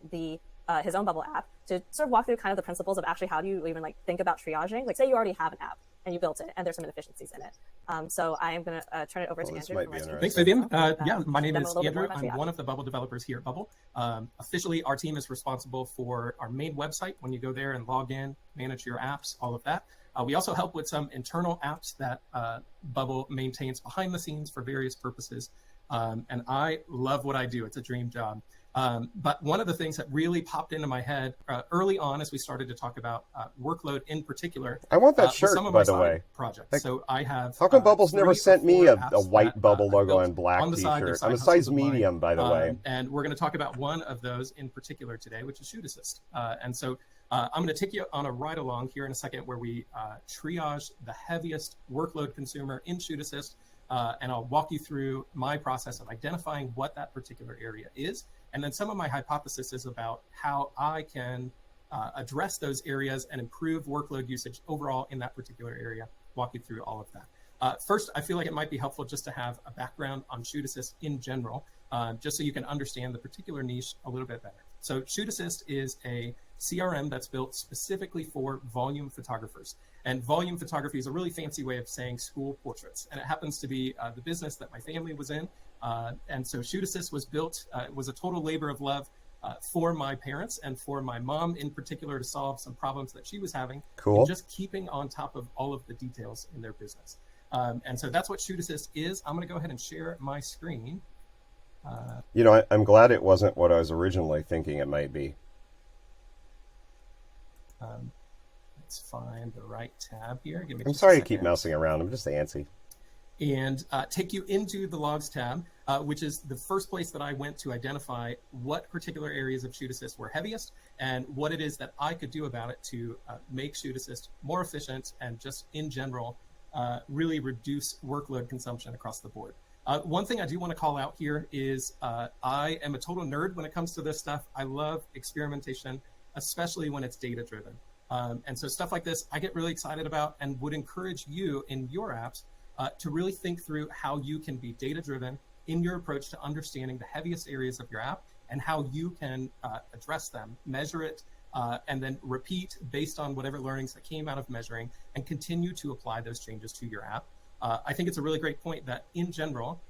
his own Bubble app to sort of walk through kind of the principles of actually how do you even think about triaging. Say you already have an app and you built it and there's some inefficiencies in it. So I am going to turn it over to Andrew. Thanks, Vivian. My name is Andrew. I'm one of the Bubble developers here at Bubble. Officially, our team is responsible for our main website. When you go there and log in, manage your apps, all of that. We also help with some internal apps that Bubble maintains behind the scenes for various purposes. And I love what I do. It's a dream job. But one of the things that really popped into my head early on as we started to talk about workload in particular. I want that shirt, by the way. Projects. So I have. How come Bubble's never sent me a white Bubble logo and black t-shirt? I'm a size medium, by the way. And we're going to talk about one of those in particular today, which is Shoot Assist. And so I'm going to take you on a ride along here in a second where we triage the heaviest workload consumer in Shoot Assist. And I'll walk you through my process of identifying what that particular area is. And then some of my hypotheses about how I can address those areas and improve workload usage overall in that particular area, walk you through all of that. First, I feel like it might be helpful just to have a background on Shoot Assist in general, just so you can understand the particular niche a little bit better. So Shoot Assist is a CRM that's built specifically for volume photographers. And volume photography is a really fancy way of saying school portraits. And it happens to be the business that my family was in. And so Shoot Assist was built, it was a total labor of love for my parents and for my mom in particular to solve some problems that she was having. Cool. And just keeping on top of all of the details in their business. And so that's what Shoot Assist is. I'm going to go ahead and share my screen. I'm glad it wasn't what I was originally thinking it might be. Let's find the right tab here. Give me I'm just sorry a to keep second. mousing around. I'm just antsy. And take you into the logs tab, which is the first place that I went to identify what particular areas of Shoot Assist were heaviest and what it is that I could do about it to make Shoot Assist more efficient and just in general really reduce workload consumption across the board. One thing I do want to call out here is I am a total nerd when it comes to this stuff. I love experimentation, especially when it's data driven. And so stuff like this, I get really excited about and would encourage you in your apps to really think through how you can be data-driven in your approach to understanding the heaviest areas of your app and how you can address them, measure it, and then repeat based on whatever learnings that came out of measuring and continue to apply those changes to your app. I think it's a really great point that in general,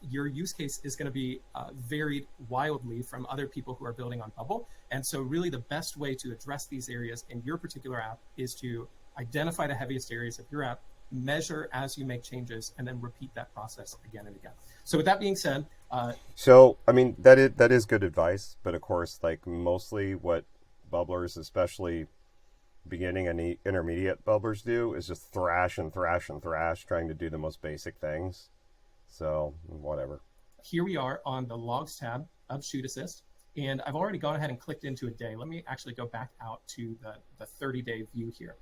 your use case is going to be varied wildly from other people who are building on Bubble. And so really the best way to address these areas in your particular app is to identify the heaviest areas of your app, measure as you make changes, and then repeat that process again and again. So with that being said, so I mean that is good advice, but of course, like mostly what bubblers, especially beginning and intermediate bubblers, do is just thrash and thrash and thrash, trying to do the most basic things. So whatever. Here we are on the logs tab of Shoot Assist, and I've already gone ahead and clicked into a day. Let me actually go back out to the 30-day view here.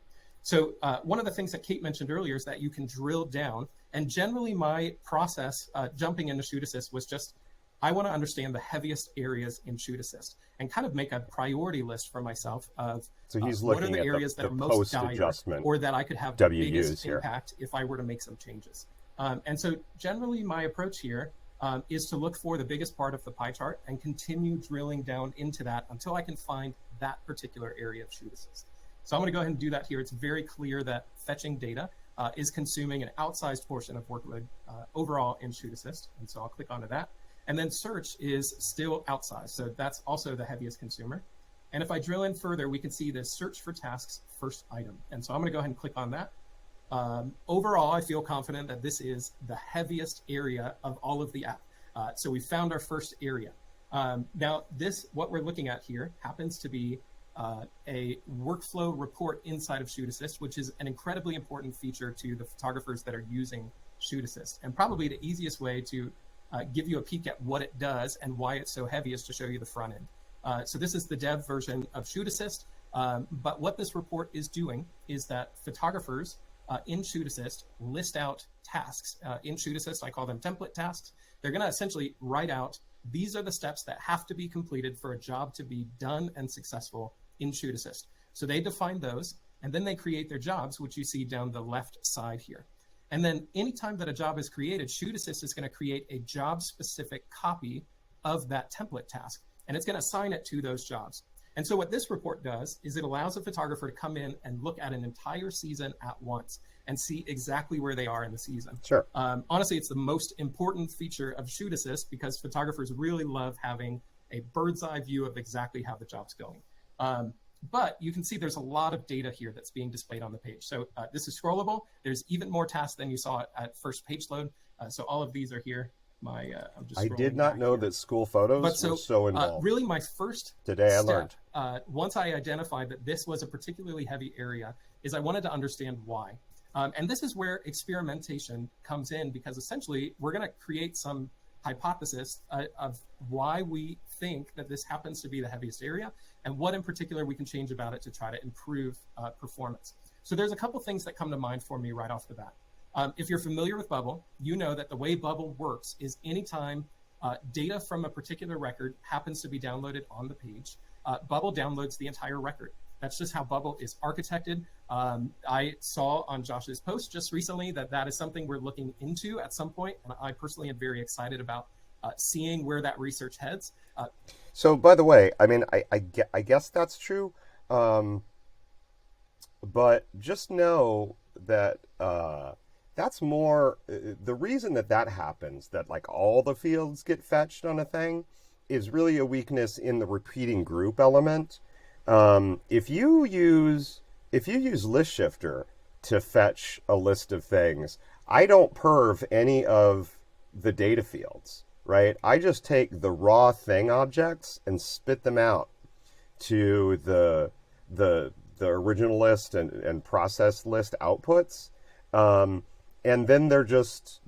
So one of the things that Kate mentioned earlier is that you can drill down. And generally my process jumping into Shoot Assist was just, I want to understand the heaviest areas in Shoot Assist and kind of make a priority list for myself of what are the areas that are most dire or that I could have the biggest impact if I were to make some changes. And so generally my approach here is to look for the biggest part of the pie chart and continue drilling down into that until I can find that particular area of Shoot Assist. So I'm going to go ahead and do that here. It's very clear that fetching data is consuming an outsized portion of workload overall in Shoot Assist. And so I'll click onto that. And then search is still outsized. So that's also the heaviest consumer. And if I drill in further, we can see the search for tasks first item. And so I'm going to go ahead and click on that. Overall, I feel confident that this is the heaviest area of all of the app. So we found our first area. Now, what we're looking at here happens to be a workflow report inside of Shoot Assist, which is an incredibly important feature to the photographers that are using Shoot Assist. And probably the easiest way to give you a peek at what it does and why it's so heavy is to show you the front end. So this is the dev version of Shoot Assist. But what this report is doing is that photographers in Shoot Assist list out tasks. In Shoot Assist, I call them template tasks. They're going to essentially write out, these are the steps that have to be completed for a job to be done and successful in Shoot Assist. So they define those, and then they create their jobs, which you see down the left side here. And then anytime that a job is created, Shoot Assist is going to create a job-specific copy of that template task, and it's going to assign it to those jobs. And so what this report does is it allows a photographer to come in and look at an entire season at once and see exactly where they are in the season. Sure. Honestly, it's the most important feature of Shoot Assist because photographers really love having a bird's eye view of exactly how the job's going. But you can see there's a lot of data here that's being displayed on the page. So this is scrollable. There's even more tasks than you saw at first page load. So all of these are here. I did not know that school photos were so involved. Really, my first Today I learned. Once I identified that this was a particularly heavy area, is I wanted to understand why. And this is where experimentation comes in, because essentially we're going to create some hypothesis of why we think that this happens to be the heaviest area and what in particular we can change about it to try to improve performance. So there's a couple things that come to mind for me right off the bat. If you're familiar with Bubble, you know that the way Bubble works is anytime data from a particular record happens to be downloaded on the page, Bubble downloads the entire record. That's just how Bubble is architected. I saw on Josh's post just recently that that is something we're looking into at some point, and I personally am very excited about seeing where that research heads. So, by the way, I mean, I guess that's true, but just know that that's more, the reason that happens, that like all the fields get fetched on a thing, is really a weakness in the repeating group element. If you use List Shifter to fetch a list of things, I don't perv any of the data fields, right? I just take the raw thing objects and spit them out to the original list and process list outputs, and then they're just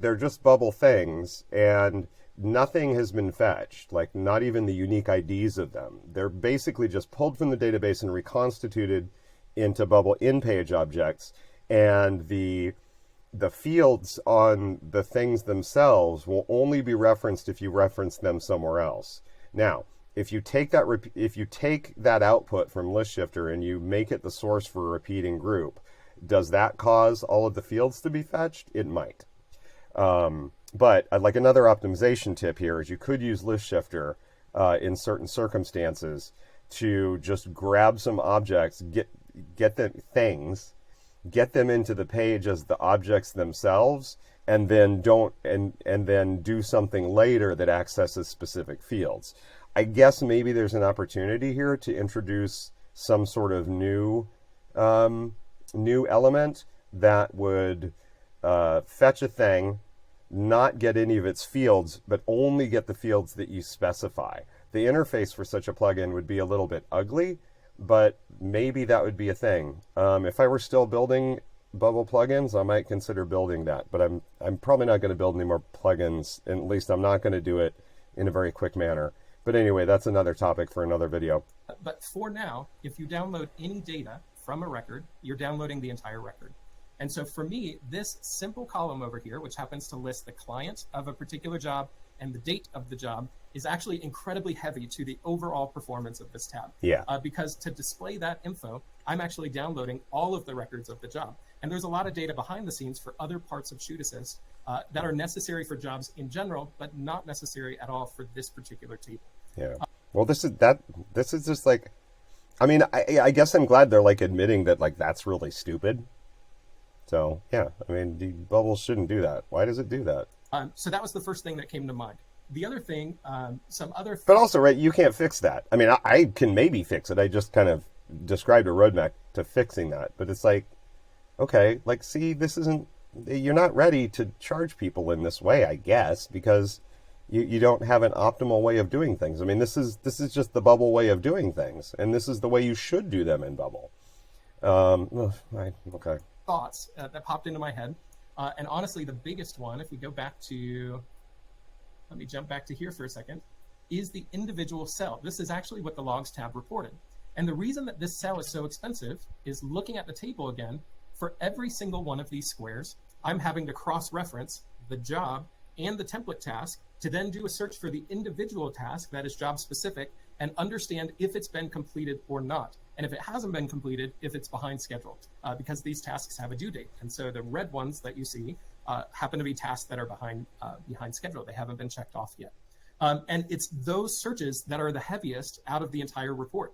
bubble things, and nothing has been fetched, like not even the unique IDs of them. They're basically just pulled from the database and reconstituted into bubble in-page objects, and the fields on the things themselves will only be referenced if you reference them somewhere else. Now, if you take that output from list shifter and you make it the source for a repeating group, does that cause all of the fields to be fetched? It might. But like another optimization tip here is you could use list shifter in certain circumstances to just grab some objects, get them things, get them into the page as the objects themselves, and then then do something later that accesses specific fields. I guess maybe there's an opportunity here to introduce some sort of new element that would fetch a thing, not get any of its fields, but only get the fields that you specify. The interface for such a plugin would be a little bit ugly, but maybe that would be a thing. If I were still building Bubble plugins, I might consider building that, but I'm probably not going to build any more plugins, and at least I'm not going to do it in a very quick manner. But anyway, that's another topic for another video. But for now, if you download any data from a record, you're downloading the entire record. And so for me, this simple column over here, which happens to list the client of a particular job and the date of the job, is actually incredibly heavy to the overall performance of this tab. Yeah. Because to display that info, I'm actually downloading all of the records of the job. And there's a lot of data behind the scenes for other parts of Shoot Assist that are necessary for jobs in general, but not necessary at all for this particular table. Yeah. Well, this is just like, I mean, I guess I'm glad they're like admitting that like that's really stupid. So yeah, I mean, the bubbles shouldn't do that. Why does it do that? So that was the first thing that came to mind. The other thing, But also, right, you can't fix that. I mean, I can maybe fix it. I just kind of described a roadmap to fixing that. But it's like, okay, like, see, you're not ready to charge people in this way, I guess, because you don't have an optimal way of doing things. I mean, this is just the Bubble way of doing things, and this is the way you should do them in Bubble. Okay. Thoughts that popped into my head. And honestly, the biggest one, if we go back to, let me jump back to here for a second, is the individual cell. This is actually what the Logs tab reported. And the reason that this cell is so expensive is looking at the table again, for every single one of these squares, I'm having to cross-reference the job and the template task to then do a search for the individual task that is job specific and understand if it's been completed or not. And if it hasn't been completed, if it's behind schedule, because these tasks have a due date. And so the red ones that you see happen to be tasks that are behind schedule. They haven't been checked off yet. And it's those searches that are the heaviest out of the entire report,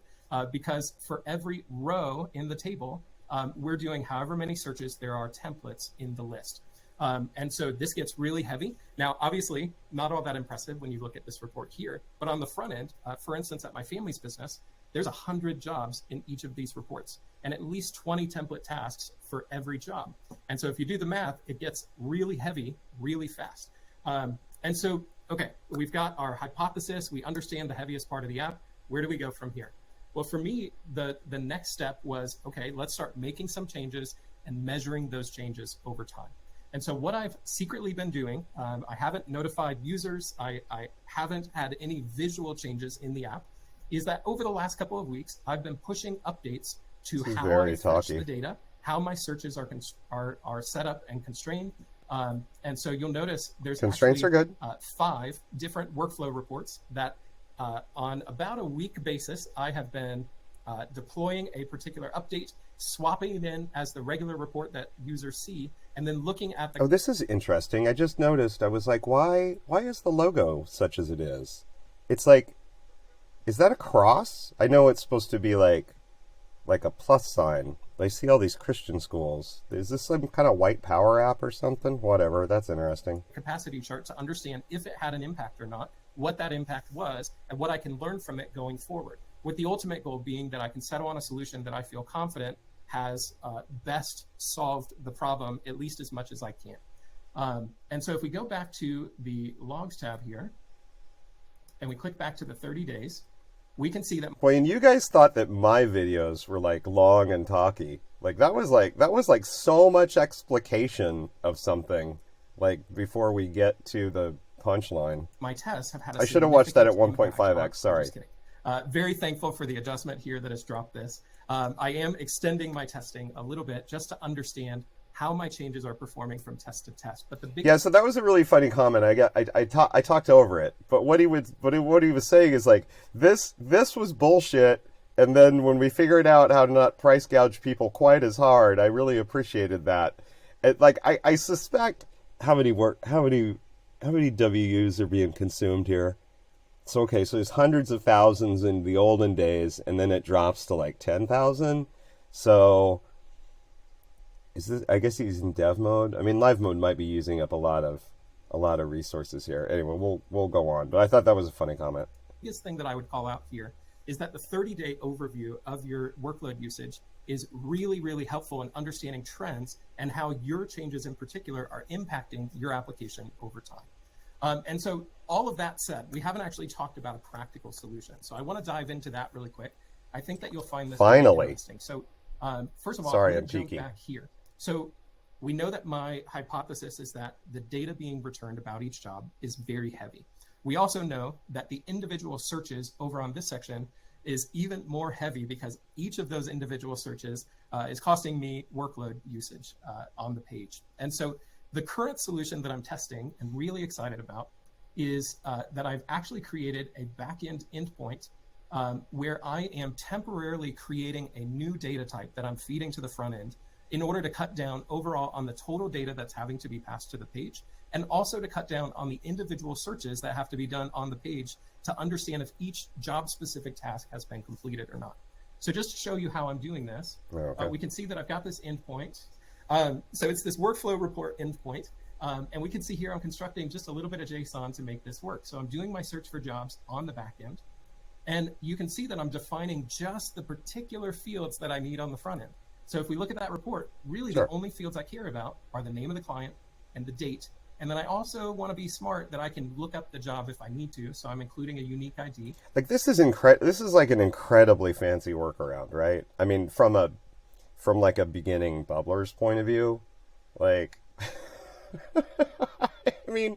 because for every row in the table, we're doing however many searches there are templates in the list. And so this gets really heavy. Now, obviously, not all that impressive when you look at this report here, but on the front end, for instance, at my family's business, there's 100 jobs in each of these reports and at least 20 template tasks for every job. And so if you do the math, it gets really heavy, really fast. And so, okay, we've got our hypothesis. We understand the heaviest part of the app. Where do we go from here? Well, for me, the next step was, okay, let's start making some changes and measuring those changes over time. And so what I've secretly been doing, I haven't notified users, I haven't had any visual changes in the app, is that over the last couple of weeks, I've been pushing updates to how I fetch the data, how my searches are set up and constrained. And so you'll notice there's constraints actually, are good. 5 different workflow reports that on about a week basis, I have been deploying a particular update, swapping it in as the regular report that users see, and then looking at the... Oh, this is interesting. I just noticed, I was like, why is the logo such as it is? It's like, is that a cross? I know it's supposed to be like a plus sign. I see all these Christian schools. Is this some kind of white power app or something? Whatever, that's interesting. Capacity chart to understand if it had an impact or not, what that impact was, and what I can learn from it going forward. With the ultimate goal being that I can settle on a solution that I feel confident has best solved the problem, at least as much as I can. And so if we go back to the Logs tab here, and we click back to the 30 days, we can see that. Well, and you guys thought that my videos were like long and talky. Like that was like so much explication of something, like before we get to the punchline. My tests have had I should have watched that at 1.5x. Sorry. Just kidding. Very thankful for the adjustment here that has dropped this. I am extending my testing a little bit just to understand how my changes are performing from test to test. But the big so that was a really funny comment. I talked over it, but what he was saying is like this was bullshit. And then when we figured out how to not price gouge people quite as hard, I really appreciated that. I suspect how many WUs are being consumed here. So there's hundreds of thousands in the olden days, and then it drops to like 10,000. So I guess he's in dev mode. I mean, live mode might be using up a lot of resources here. Anyway, we'll go on. But I thought that was a funny comment. The biggest thing that I would call out here is that the 30-day overview of your workload usage is really, really helpful in understanding trends and how your changes in particular are impacting your application over time. And so all of that said, we haven't actually talked about a practical solution. So I want to dive into that really quick. I think that you'll find this finally interesting. So first of all, sorry, I'm I'm jump peeking back here. So we know that my hypothesis is that the data being returned about each job is very heavy. We also know that the individual searches over on this section is even more heavy because each of those individual searches is costing me workload usage on the page. And so the current solution that I'm testing and really excited about is that I've actually created a backend endpoint where I am temporarily creating a new data type that I'm feeding to the front end in order to cut down overall on the total data that's having to be passed to the page, and also to cut down on the individual searches that have to be done on the page to understand if each job-specific task has been completed or not. So just to show you how I'm doing this, we can see that I've got this endpoint. So it's this workflow report endpoint, and we can see here I'm constructing just a little bit of JSON to make this work. So I'm doing my search for jobs on the back end, and you can see that I'm defining just the particular fields that I need on the front end. So if we look at that report, really the only fields I care about are the name of the client and the date. And then I also want to be smart that I can look up the job if I need to. So I'm including a unique ID. Like this is like an incredibly fancy workaround, right? I mean, from like a beginning bubbler's point of view, like, I mean,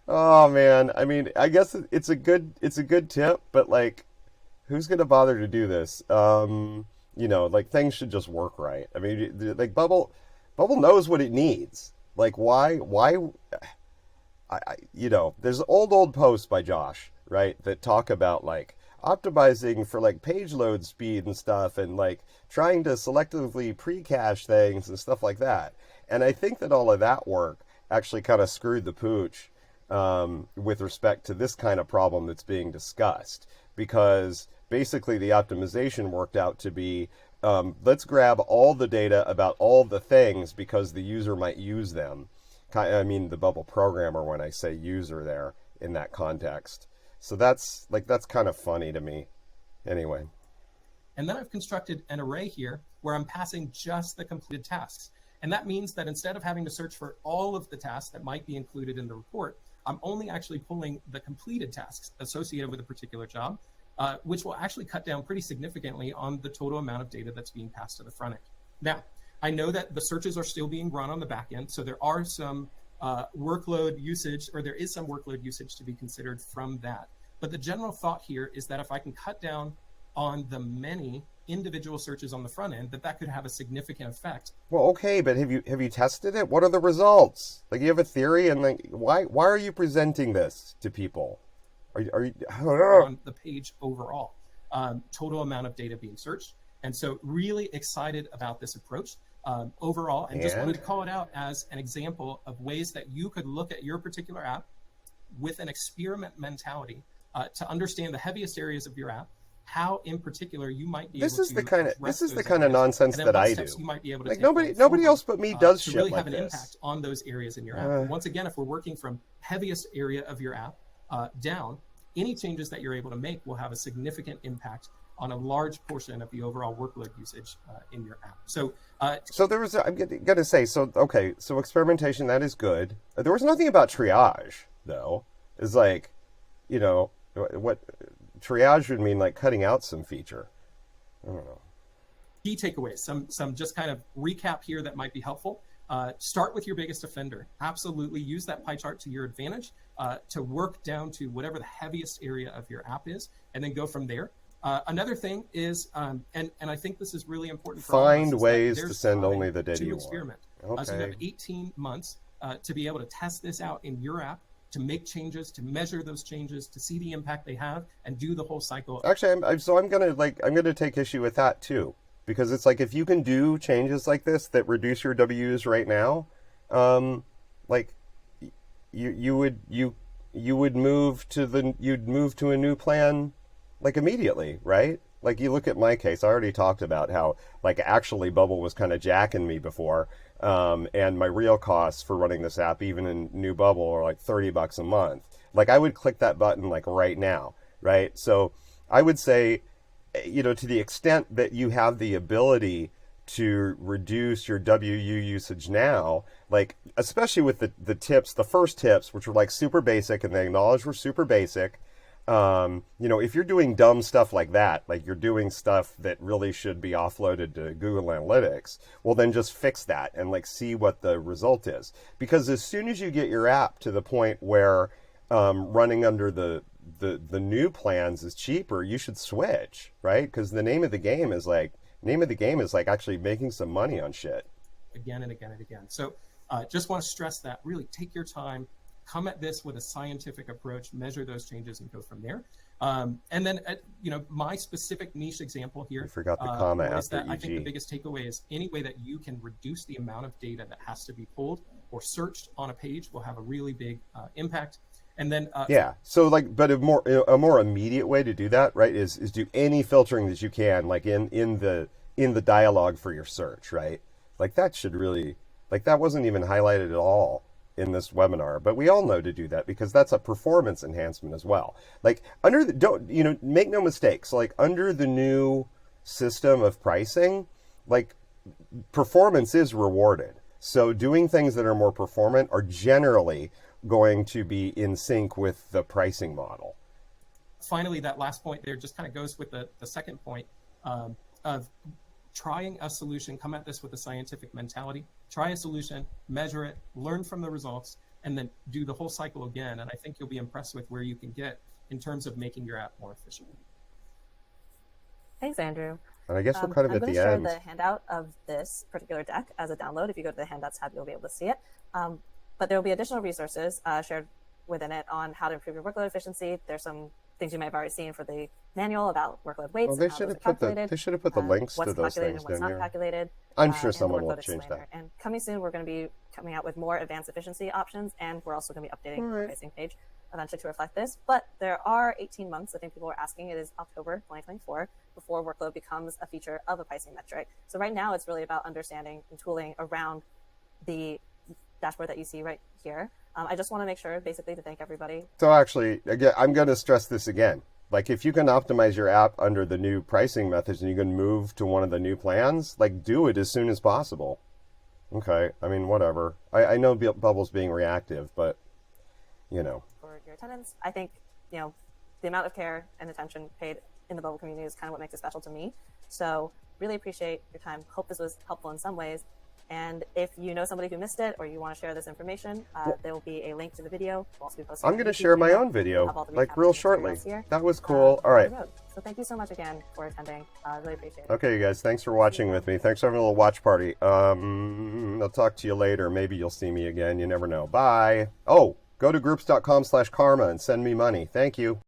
oh man, I mean, I guess it's a good tip, but like, who's gonna bother to do this? Like things should just work right. I mean, like Bubble knows what it needs. Like why there's old posts by Josh, right, that talk about like optimizing for like page load speed and stuff, and like trying to selectively pre-cache things and stuff like that. And I think that all of that work actually kind of screwed the pooch with respect to this kind of problem that's being discussed, because basically the optimization worked out to be let's grab all the data about all the things because the user might use them. I mean the Bubble programmer when I say user there in that context. So that's kind of funny to me. Anyway. And then I've constructed an array here where I'm passing just the completed tasks. And that means that instead of having to search for all of the tasks that might be included in the report, I'm only actually pulling the completed tasks associated with a particular job, which will actually cut down pretty significantly on the total amount of data that's being passed to the front end. Now, I know that the searches are still being run on the back end, so there are some workload usage, or there is some workload usage to be considered from that. But the general thought here is that if I can cut down on the many individual searches on the front end, that could have a significant effect. Well, okay, but have you tested it? What are the results? Like, you have a theory, and like, why are you presenting this to people? Are you on the page overall, total amount of data being searched, and so really excited about this approach overall, and just wanted to call it out as an example of ways that you could look at your particular app with an experiment mentality to understand the heaviest areas of your app, how in particular you might be able to this is the kind of nonsense that I do. You might be able to like nobody else but me does to shit really like have an this. impact on those areas in your app. Once again, if we're working from heaviest area of your app down, any changes that you're able to make will have a significant impact on a large portion of the overall workload usage in your app. So there was, I'm going to say, so experimentation, that is good. There was nothing about triage, though. It's like, what triage would mean like cutting out some feature. I don't know. Key takeaways, some just kind of recap here that might be helpful. Start with your biggest offender. Absolutely use that pie chart to your advantage to work down to whatever the heaviest area of your app is, and then go from there. Another thing is, and I think this is really important for find all of us, ways to send only the data to you experiment. want. So you have 18 months to be able to test this out in your app, to make changes, to measure those changes, to see the impact they have, and do the whole cycle. Actually, I'm gonna take issue with that too, because it's like if you can do changes like this that reduce your Ws right now, like you would move to a new plan like immediately, right? Like you look at my case, I already talked about how like actually Bubble was kind of jacking me before. And my real costs for running this app, even in new Bubble, are like $30 a month. Like I would click that button like right now, right? So I would say, to the extent that you have the ability to reduce your WU usage now, like especially with the tips, the first tips, which were like super basic, and they acknowledge were super basic. If you're doing dumb stuff like that, like you're doing stuff that really should be offloaded to Google Analytics, well, then just fix that and like see what the result is. Because as soon as you get your app to the point where running under the new plans is cheaper, you should switch, right? Because the name of the game is like actually making some money on shit. Again and again and again. So just want to stress that really take your time. Come at this with a scientific approach, measure those changes, and go from there. And then, my specific niche example here. You forgot the comma is after that EG. I think the biggest takeaway is any way that you can reduce the amount of data that has to be pulled or searched on a page will have a really big impact. And then, so like, but a more immediate way to do that, right, is do any filtering that you can, like in the dialogue for your search, right? Like that should really, like that wasn't even highlighted at all in this webinar, but we all know to do that because that's a performance enhancement as well. Like make no mistakes, like under the new system of pricing, like performance is rewarded. So doing things that are more performant are generally going to be in sync with the pricing model. Finally, that last point there just kind of goes with the second point of trying a solution, come at this with a scientific mentality, try a solution, measure it, learn from the results, and then do the whole cycle again. And I think you'll be impressed with where you can get in terms of making your app more efficient. Thanks, Andrew. And I guess we're kind of at the end. I'm going to share the handout of this particular deck as a download. If you go to the handouts tab, you'll be able to see it. But there will be additional resources shared within it on how to improve your workload efficiency. There's some things you may have already seen for the manual about workload weights. Well, they should have put the links to those things what's not calculated. I'm sure someone will change that. And coming soon, we're going to be coming out with more advanced efficiency options, and we're also going to be updating the pricing page eventually to reflect this. But there are 18 months. I think people are asking. It is October 2024 before workload becomes a feature of a pricing metric. So right now, it's really about understanding and tooling around the dashboard that you see right here. I just want to make sure, basically, to thank everybody. So actually, again, I'm going to stress this again. Like, if you can optimize your app under the new pricing methods and you can move to one of the new plans, like, do it as soon as possible. Okay, I mean, whatever. I know Bubble's being reactive, but, For your attendance, I think, the amount of care and attention paid in the Bubble community is kind of what makes it special to me. So really appreciate your time. Hope this was helpful in some ways. And if you know somebody who missed it or you want to share this information, there will be a link to the video. We'll also be posting I'm going to share my own video, like real shortly. That was cool. All right. So thank you so much again for attending. I really appreciate it. Okay, you guys. Thanks for watching with me. Thanks for having a little watch party. I'll talk to you later. Maybe you'll see me again. You never know. Bye. Oh, go to groups.com/karma and send me money. Thank you.